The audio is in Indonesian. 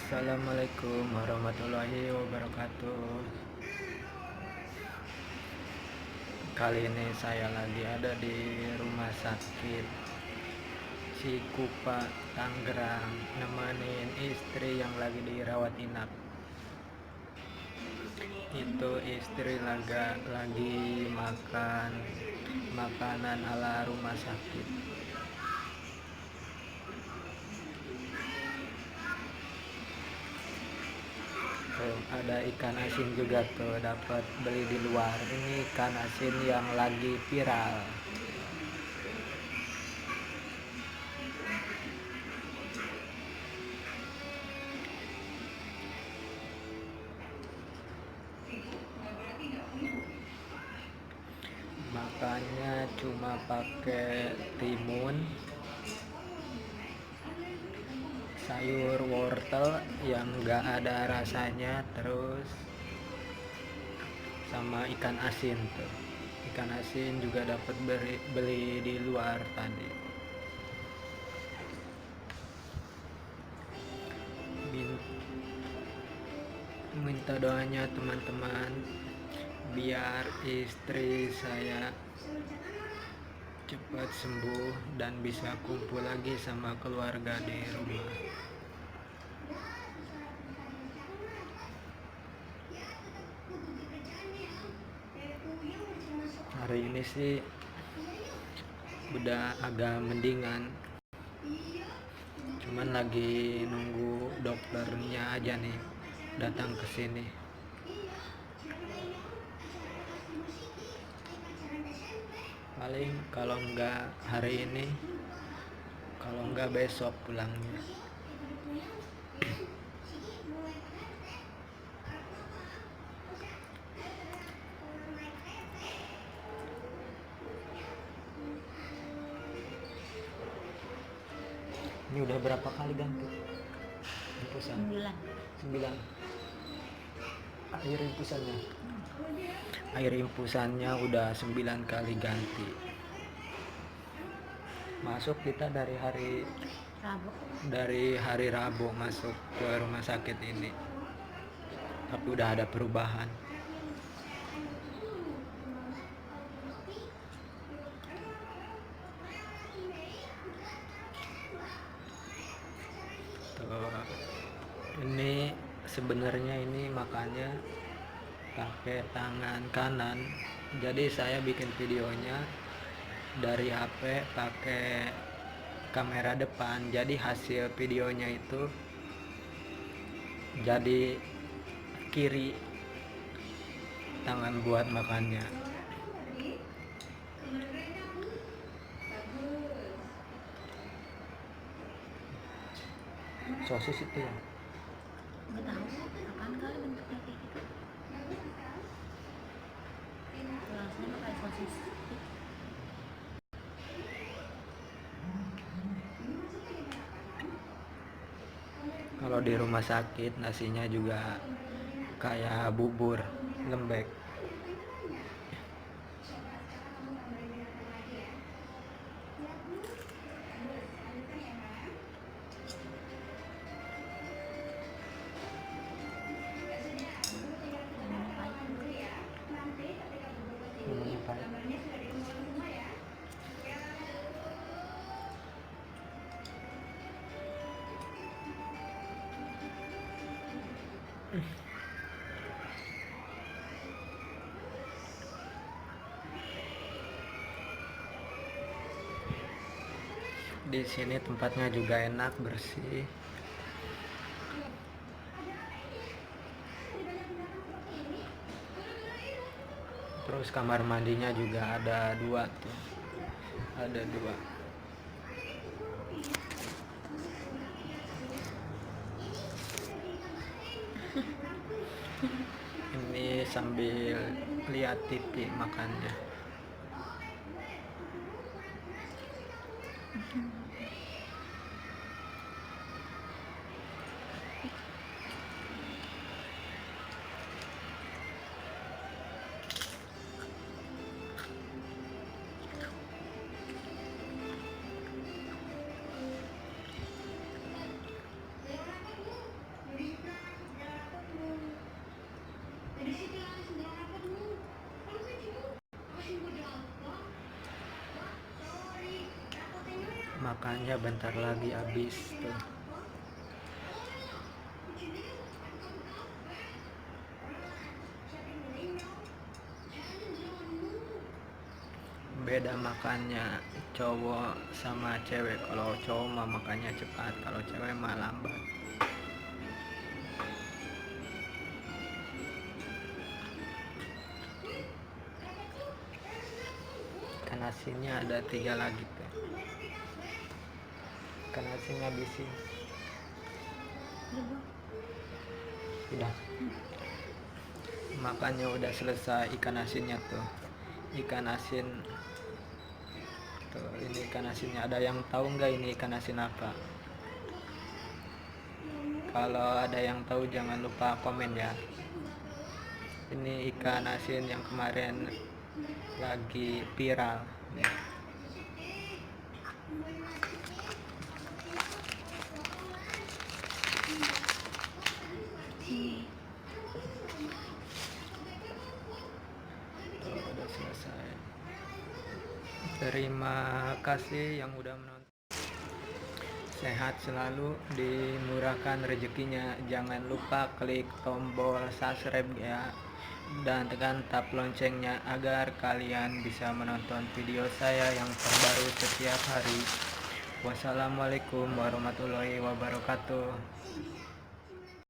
Assalamualaikum warahmatullahi wabarakatuh. Kali ini saya lagi ada di rumah sakit Cikupa, Tangerang, nemenin istri yang lagi dirawat inap. Itu istri lagi makan makanan ala rumah sakit. Tuh, ada ikan asin juga tuh, dapat beli di luar. Ini ikan asin yang lagi viral. Makannya cuma pakai timun, sayur wortel yang gak ada rasanya, terus sama ikan asin tuh. Ikan asin juga dapat beli di luar tadi. Minta doanya teman-teman biar istri saya cepat sembuh dan bisa kumpul lagi sama keluarga di rumah. Hari ini sih udah agak mendingan, cuman lagi nunggu dokternya aja nih datang ke sini. Paling kalau nggak hari ini, kalau nggak besok pulangnya. Ini udah berapa kali ganti infusan? 9. Air infusannya udah 9 kali ganti. Masuk kita dari hari Rabu masuk ke rumah sakit ini, tapi udah ada perubahan. Ini sebenarnya ini makannya pakai tangan kanan, jadi saya bikin videonya dari HP pakai kamera depan, jadi hasil videonya itu jadi kiri tangan buat makannya. Sosis itu ya? Nggak tahu, apaan kali bentuknya kayak gitu. Rasanya kayak sosis. Kalau di rumah sakit nasinya juga kayak bubur lembek. Di sini tempatnya juga enak, bersih. Terus kamar mandinya juga ada 2 tuh. Ada 2. Ini sambil lihat TV makannya. makannya bentar lagi habis tuh. Beda makannya cowok sama cewek. Kalau cowok mah makannya cepat, kalau cewek mah lambat. Ikan asinnya ada 3 lagi tuh. Ikan asin ngabisin. Udah. Makannya udah selesai ikan asinnya tuh. Ikan asin tuh, ini ikan asinnya. Ada yang tahu nggak ini ikan asin apa? Kalau ada yang tahu jangan lupa komen ya. Ini ikan asin yang kemarin lagi viral nih. Tuh, udah selesai. Terima kasih yang udah menonton. Sehat selalu, dimurahkan rezekinya. Jangan lupa klik tombol subscribe ya, dan tekan tap loncengnya agar kalian bisa menonton video saya yang terbaru setiap hari. Wassalamualaikum warahmatullahi wabarakatuh.